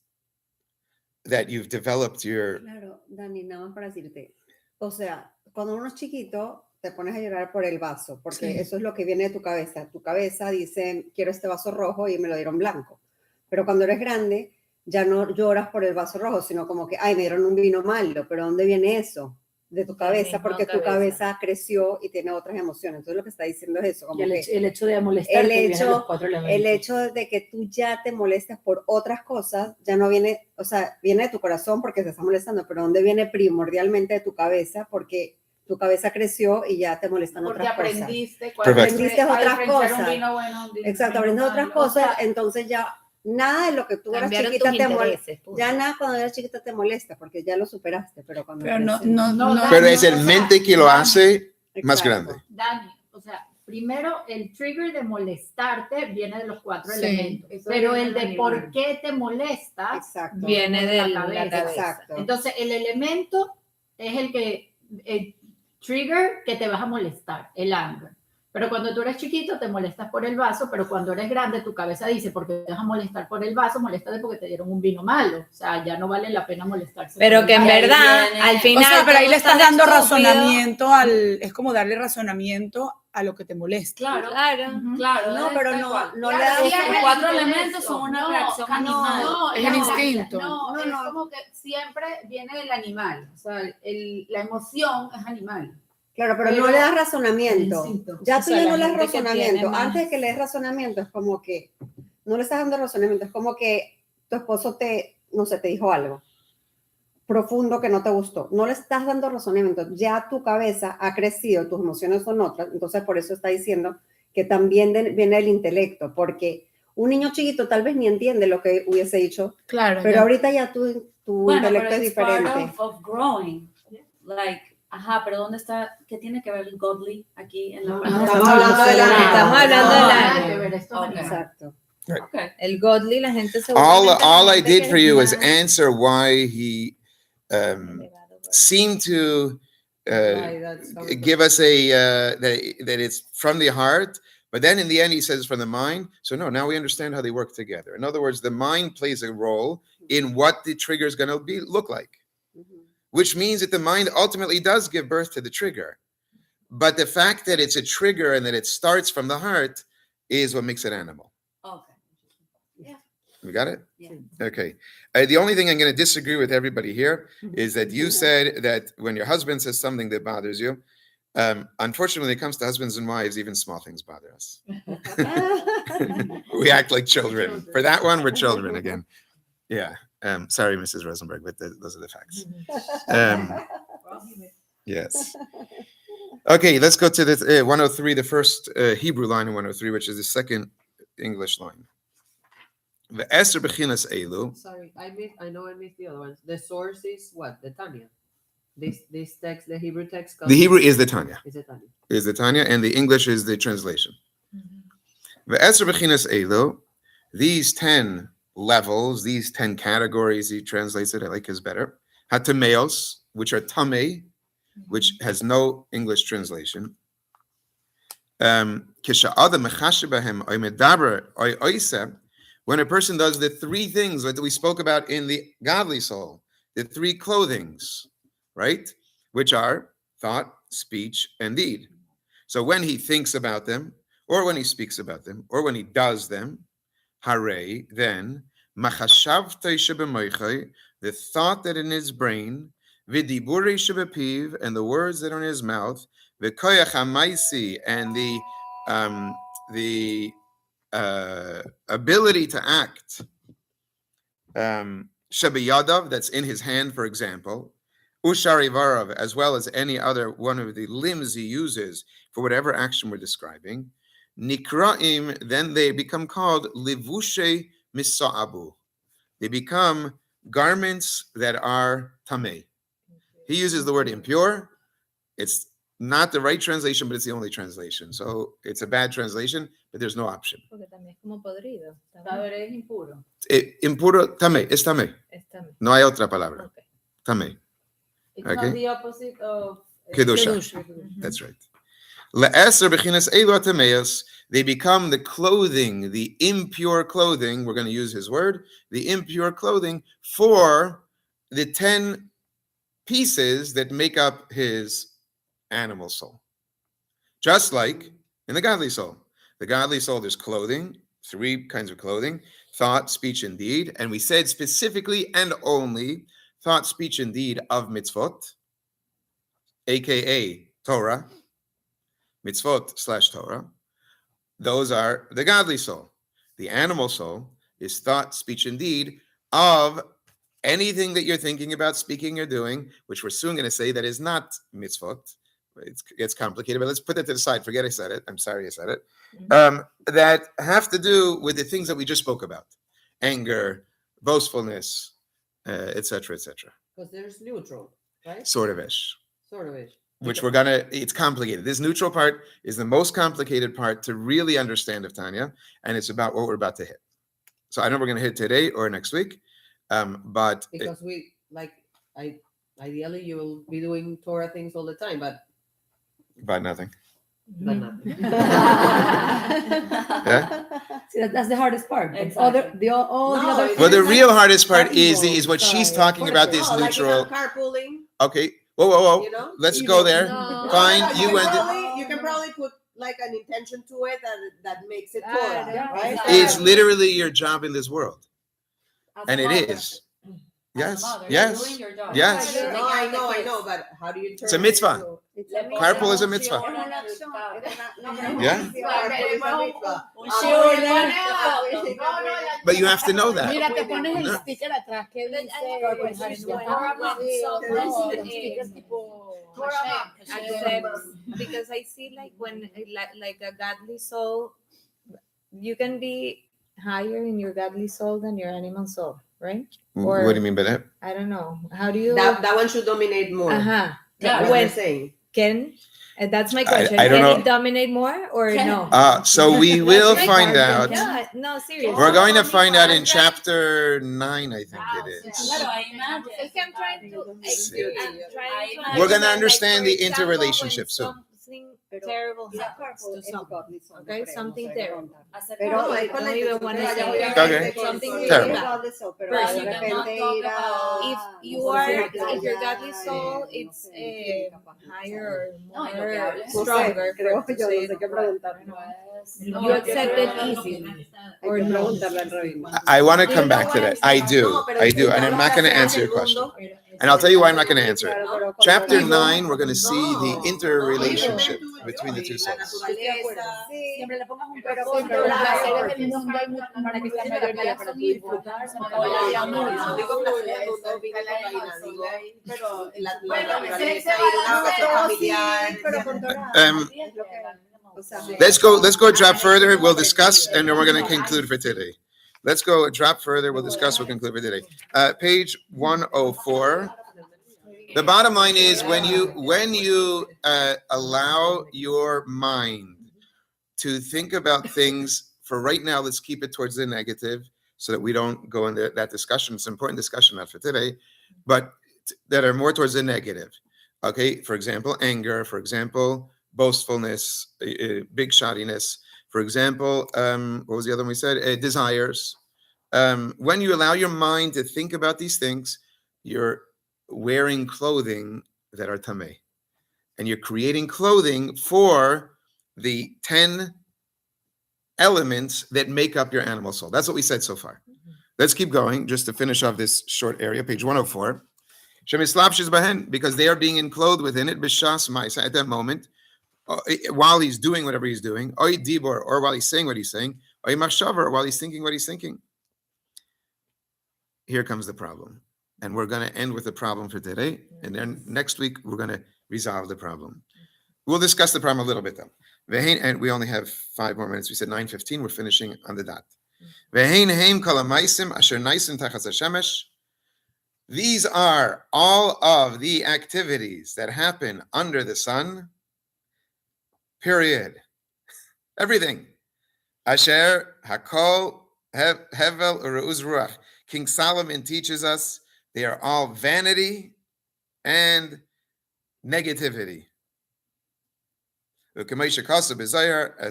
that you've developed your... Claro, Dani, nada más para decirte. O sea, cuando uno es chiquito, te pones a llorar por el vaso, porque Sí. eso es lo que viene de tu cabeza. Tu cabeza dice, quiero este vaso rojo y me lo dieron blanco. Pero cuando eres grande, ya no lloras por el vaso rojo, sino como que, ay, me dieron un vino malo. ¿Pero dónde viene eso? De tu cabeza, misma porque tu cabeza creció y tiene otras emociones. Entonces lo que está diciendo es eso. Como Y que el hecho de molestar viene de los cuatro elementos. el hecho de que tú ya te molestes por otras cosas, ya no viene, o sea, viene de tu corazón porque te está molestando, pero ¿dónde viene primordialmente de tu cabeza? Porque tu cabeza creció y ya te molestan Porque otras cosas. aprendiste otras cosas. Un vino bueno, un vino Exacto, aprendes otras malo. cosas, O sea, entonces ya nada de lo que tú eras Cambiaron chiquita tus te molesta. intereses, punto. Ya nada cuando eras chiquita te molesta porque ya lo superaste, pero cuando Pero no, creces- no, Pero es el o sea, mente que lo hace más Exacto. grande. Dani, o sea, primero el trigger de molestarte viene de los cuatro Sí. elementos, Eso pero viene el del de animal. por qué te molestas Exacto. Viene de la cabeza. Exacto. Entonces, el elemento es el trigger que te vas a molestar, el anger. Pero cuando tú eres chiquito te molestas por el vaso, pero cuando eres grande tu cabeza dice, ¿por qué te vas a molestar por el vaso? Moléstate porque te dieron un vino malo. O sea, ya no vale la pena molestarse. Pero por que el en vaso. verdad, Viene- al O final. sea, pero ahí todo le estás tan dando estúpido. razonamiento es como darle razonamiento a lo que te molesta. Claro, Claro. claro. No, pero no Claro, le das- sí, Los es cuatro el elementos instinto. son una No, reacción no, animal. no, Es el instinto. No, No, es no. como que siempre viene del animal. O sea, la emoción es animal. Claro, pero Pero no le das razonamiento. el instinto. Ya O tú sea, ya la no le das gente que razonamiento. tiene más- Antes de que le des razonamiento, es como que no le estás dando razonamiento. Es como que tu esposo no sé, te dijo algo profundo que no te gustó. No le estás dando razonamiento. Ya tu cabeza ha crecido, tus emociones son otras. Entonces, por eso está diciendo que también viene del intelecto, porque un niño chiquito tal vez ni entiende lo que hubiese dicho, Claro. pero ya. ahorita ya tu Bueno, intelecto pero es it's part diferente. of growing. Like, ajá, pero ¿dónde está? ¿Qué tiene que ver el godly aquí en la parte? Estamos hablando del alma. Estamos hablando del nada alma. que ver, esto es Ok. animal. Exacto. Okay. El godly, la gente se All I did for you is answer why he seemed to give us that it's from the heart, but then in the end he says from the mind. So no, now we understand how they work together. In other words, the mind plays a role in what the trigger is going to look like, which means that the mind ultimately does give birth to the trigger. But the fact that it's a trigger and that it starts from the heart is what makes it animal. Okay. We got it? Yeah. Okay. The only thing I'm going to disagree with everybody here is that you said that when your husband says something that bothers you, unfortunately, when it comes to husbands and wives, even small things bother us. We act like children. For that one, we're children again. Yeah. Sorry, Mrs. Rosenberg, but those are the facts. Yes. Okay, let's go to the 103, the first Hebrew line in 103, which is the second English line. The Esther Bechinas Elu. Sorry, I know I missed the other ones. The source is what? The Tanya. This text, the Hebrew text. The Hebrew is the Tanya. Is the Tanya. Is the Tanya, and the English is the translation. The Esther Bechinas Elu. These 10 levels, these 10 categories, he translates it, I like his better. Hatameos, which are tame, which has no English translation. When a person does the three things that we spoke about in the godly soul, the three clothings, right? Which are thought, speech, and deed. So when he thinks about them, or when he speaks about them, or when he does them, hare, then, the thought that in his brain, vidibure shebepiv, and the words that are in his mouth, v'koyach hamaisi, and the ability to act, shebeyadav, that's in his hand, for example, usharivarav, as well as any other one of the limbs he uses for whatever action we're describing, nikraim, then they become called livushe misa'abu. They become garments that are tameh. He uses the word impure. It's not the right translation, but it's the only translation. So it's a bad translation, but there's no option. Porque también es como podrido. Saber es impuro. Impuro, tameh, es tameh. Es también. No hay otra palabra. Okay. Tameh. It's Okay. not the opposite of Kedusha. That's right. Le'eser b'chinas elu atameos, they become the clothing, the impure clothing, we're going to use his word, the impure clothing for the 10 pieces that make up his animal soul. Just like in the godly soul. The godly soul, there's clothing, 3 kinds of clothing, thought, speech, and deed. And we said specifically and only thought, speech, and deed of mitzvot, aka Torah, mitzvot / Torah. Those are the godly soul. The animal soul is thought, speech, and deed of anything that you're thinking about, speaking, or doing, which we're soon going to say that is not mitzvot. It's complicated, but let's put that to the side. Forget I said it. I'm sorry I said it. That have to do with the things that we just spoke about. Anger, boastfulness, etc., etc. Because there's neutral, right? Sort of ish. Sort of ish. Which we're gonna, it's complicated. This neutral part is the most complicated part to really understand of Tanya, and it's about what we're about to hit. So I don't know if we're gonna hit today or next week, but Because ideally you will be doing Torah things all the time, but nothing. nothing. Yeah. See, that's the hardest part. Exactly. All the No, other. it's Well, the like real hardest part parking is what mode, she's sorry. talking about. This No, like neutral. if I'm carpooling, Okay. Whoa. you know? Let's go there. No. Fine. No, You went. you can probably put like an intention to it that makes it Torah, Yeah, right? exactly. It's literally your job in this world, As and a it mother. is. As a Yes. mother, you're Yes. doing your job. Yes. No, I know, but how do you turn It's a mitzvah. It's Le a pones Carpool is a un mitzvah. shiur en el carro. Yeah. Un shiur Ahora- en el carro. But you have to know that. Mira, te pones el No. sticker atrás que dice. Torah because I see like when like a godly soul, you can be higher in your godly soul than your animal soul, right? Or- What do you mean by that? I don't know. How do you? That one should dominate more. Uh-huh. Yeah, What When you're saying. can? That's my question. I don't Can know. it dominate more or Can- no? So we will That's my find question. out. Yeah, no, seriously. We're going to find out in chapter 9, I think it is. Claro, I imagine. Es que I'm trying to. I We're gonna like, understand for the example, interrelationship when soon. Something terrible happens to someone. Okay, something terrible. As a Pero couple, ahí I con la don't even intención wanna de say vaya, it. Okay. Something Terrible. really bad. Pero But de you cannot repente talk ir a- about- If you no sé, are, a la if your playa, godly soul, no it's sé, capaz, higher or No, y lo que more hables. No sé, stronger. creo for- yo, no sé qué preguntar. Pues, You no, accept it pero- easily. Hay Or que no. preguntarle al rabino. I want to You come know back to what that. I'm I saying? do. No, pero I do. And I'm not going to hacer answer your el mundo. question. And I'll tell you why I'm not going to answer it. Claro, pero cuando Chapter digo- 9, we're going to see the No. interrelationship No, between the two la souls. naturaleza. Siempre le pongas un Pero propósito. con Los la- placeres del mundo hay mucho para que sea mayoría para tu hijo. No digo que el mundo vive cocaína, digo, pero la naturaleza ir a una casa familiar. pero con Torah. Um, O sea, Let's go a drop further. We'll discuss, and then we're going to conclude for today. Let's go a drop further. We'll discuss. We'll conclude for today. Page 104. The bottom line is when you allow your mind to think about things. For right now, let's keep it towards the negative, so that we don't go into that discussion. It's an important discussion, not for today, but that are more towards the negative. Okay, for example, anger, for example, boastfulness, big shotiness, for example, what was the other one we said? Desires. When you allow your mind to think about these things, you're wearing clothing that are tameh. And you're creating clothing for the 10 elements that make up your animal soul. That's what we said so far. Let's keep going just to finish off this short area, page 104. Because they are being enclosed within it, b'shas ma'isa, at that moment, while he's doing whatever he's doing, oy dibor, or while he's saying what he's saying, oy machshavar, or while he's thinking what he's thinking. Here comes the problem. And we're going to end with the problem for today. And then next week, we're going to resolve the problem. We'll discuss the problem a little bit, though. And we only have 5 more minutes. We said 9:15. We're finishing on the dot. These are all of the activities that happen under the sun, period. Everything. Asher hakol hevel u're'uz ruach. King Solomon teaches us they are all vanity and negativity. As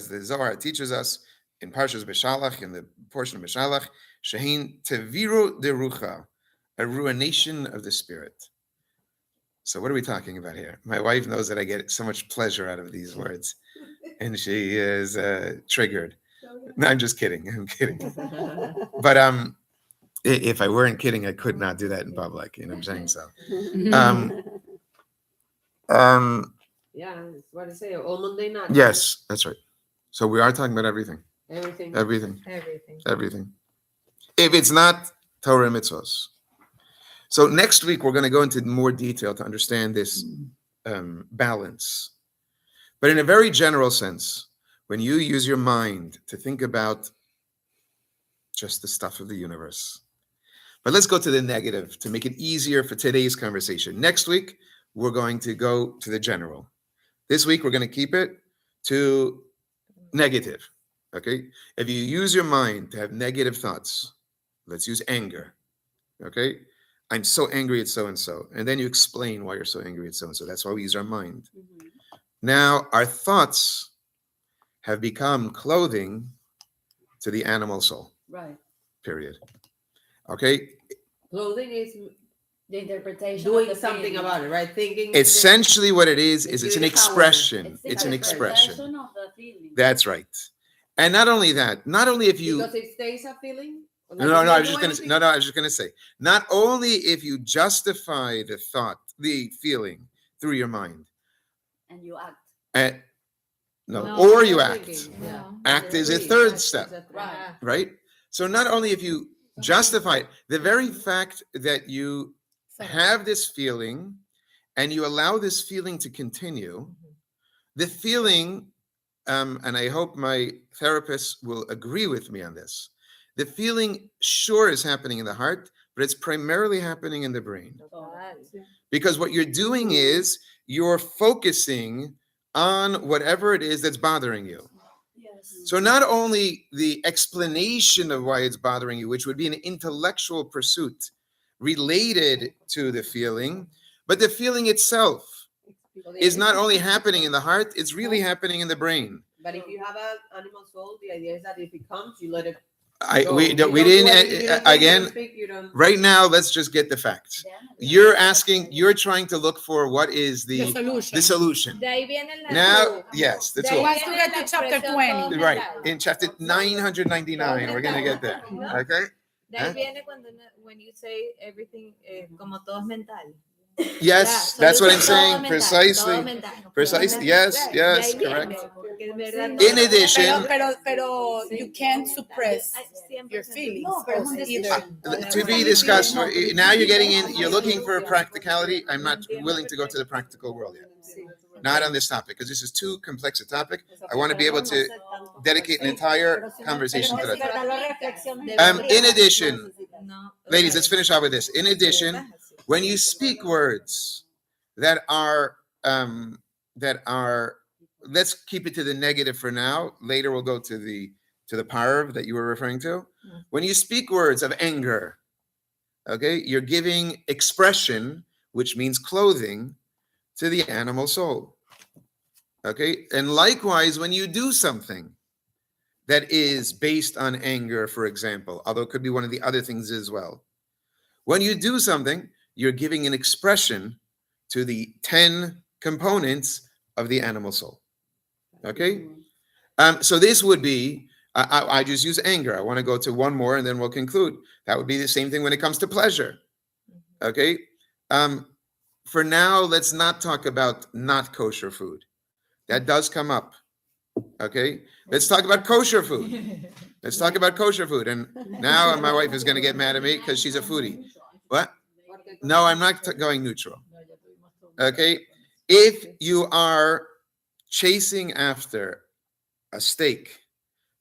the Zohar teaches us in Parshas Beshalach, in the portion of Beshalach, Shehin Teviru de Rucha, a ruination of the spirit. So what are we talking about here? My wife knows that I get so much pleasure out of these words, and she is triggered. No, I'm just kidding. I'm kidding. But if I weren't kidding, I could not do that in public. You know what I'm saying? So. Yeah, it's what I say. All Monday night. Yes, that's right. So we are talking about everything. Everything. If it's not Torah and mitzvahs. So next week, we're going to go into more detail to understand this balance. But in a very general sense, when you use your mind to think about just the stuff of the universe. But let's go to the negative to make it easier for today's conversation. Next week, we're going to go to the general. This week, we're going to keep it to negative. Okay? If you use your mind to have negative thoughts, let's use anger. Okay? I'm so angry at so-and-so. And then you explain why you're so angry at so-and-so. That's why we use our mind. Mm-hmm. Now, our thoughts have become clothing to the animal soul. Right. Period. Okay? Clothing is the interpretation doing of the something feeling. about it, right? Thinking. Essentially, what it is it's an expression. It's an expression. Of the feeling. That's right. And not only that, not only if you. Because it stays a feeling. No, I was just going to. No, I was just going to say. Not only if you justify the thought, the feeling through your mind. And you act. Or you act. Yeah. Act is a third step. Right. Right. So not only if you justify it, the very fact that you have this feeling and you allow this feeling to continue, the feeling, and I hope my therapist will agree with me on this, the feeling sure is happening in the heart, but it's primarily happening in the brain. Because what you're doing is you're focusing on whatever it is that's bothering you. So not only the explanation of why it's bothering you, which would be an intellectual pursuit related to the feeling, but the feeling itself is not only happening in the heart, it's really happening in the brain. But if you have an animal soul, the idea is that if it comes, you let it Right now, let's just get the facts. You're trying to look for what is the solution. Now, yes, that's all. Wants to get to chapter 20. Right, in chapter 999, we're going to get there. Okay? De ahí viene when you say everything, como todo es mental. Yes, that's what I'm saying. Precisely. Yes, correct. In addition, pero you can't suppress your feelings. To be discussed. Now you're getting in. You're looking for a practicality. I'm not willing to go to the practical world yet. Not on this topic, because this is too complex a topic. I want to be able to dedicate an entire conversation to that. In addition, ladies, let's finish off with this. In addition, when you speak words that are, let's keep it to the negative for now. Later, we'll go to the parv that you were referring to. When you speak words of anger, okay, you're giving expression which means clothing, to the animal soul. Okay? And likewise, when you do something that is based on anger, for example, although it could be one of the other things as well. When you do something, you're giving an expression to the 10 components of the animal soul. Okay? So this would be, I just use anger. I want to go to one more and then we'll conclude. That would be the same thing when it comes to pleasure. Okay? For now, let's not talk about not kosher food. That does come up. Okay? Let's talk about kosher food. Let's talk about kosher food. And now my wife is going to get mad at me because she's a foodie. What? No, I'm not going neutral. Okay? If you are chasing after a steak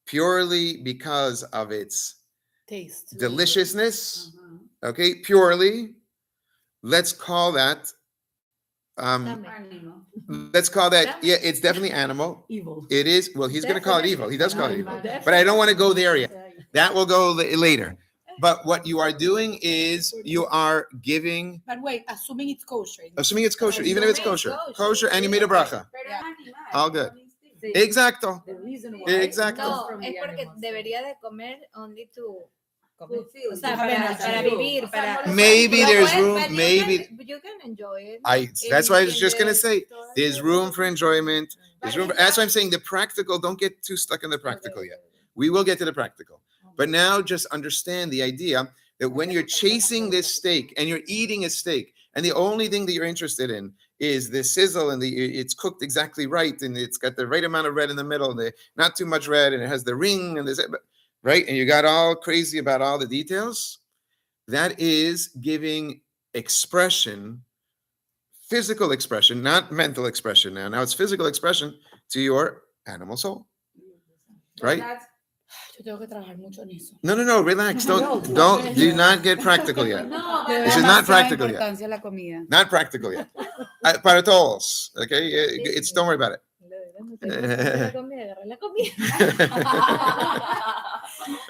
purely because of its Taste. deliciousness, okay, purely, let's call that, let's call that, yeah, it's definitely animal. Evil. It is, well, he's going to call it evil. He does call it evil. But I don't want to go there yet. That will go later. But what you are doing is you are giving, But wait, assuming it's kosher. assuming it's kosher, even if it's kosher, kosher, and you made a bracha. All good. Exacto. The reason why Exacto. No, from es the porque animals. debería de comer only to Fulfill. o sea, Para para vivir, para Maybe Lo there's puedes- room, but maybe. you can enjoy it. That's why I was In just going to the say, store. there's room for enjoyment. There's room. That's why I'm saying the practical, don't get too stuck in the practical yet. We will get to the practical. But now just understand the idea that when you're chasing this steak and you're eating a steak, and the only thing that you're interested in is the sizzle and it's cooked exactly right, and it's got the right amount of red in the middle, and not too much red, and it has the ring, and right, and you got all crazy about all the details, that is giving expression, physical expression, not mental expression now. Now it's physical expression to your animal soul. Right? Yo tengo que trabajar mucho en eso. No, relax. Do not get practical yet. No, Le doy This is not demasiada practical yet. importancia a la comida. Not practical yet. Para todos. Okay? It's don't worry about it. La comida, agarré la comida.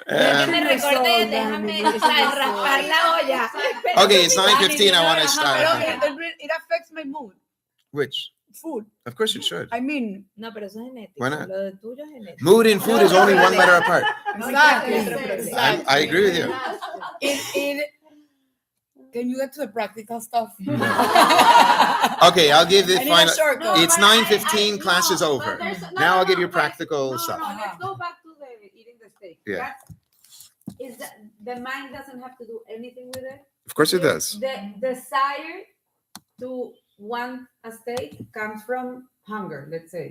Um, Me recordé, déjame raspar la olla. Okay, it's 9:15. I want to Pero start. it affects my mood. Which? Food. Of course it should. I mean, No, pero eso es genético. Why not? Lo de tuyo es genético. Mood and food is only one letter apart. exactly. I agree with you. Can you get to the practical stuff? Okay, I'll give the I need a final. shortcut. It's 9:15. Class is over. Now I'll give you practical No, stuff. let's go back to the eating the steak. Yeah. Is that the mind doesn't have to do anything with it? Of course it does. The desire to want a steak comes from hunger, let's say.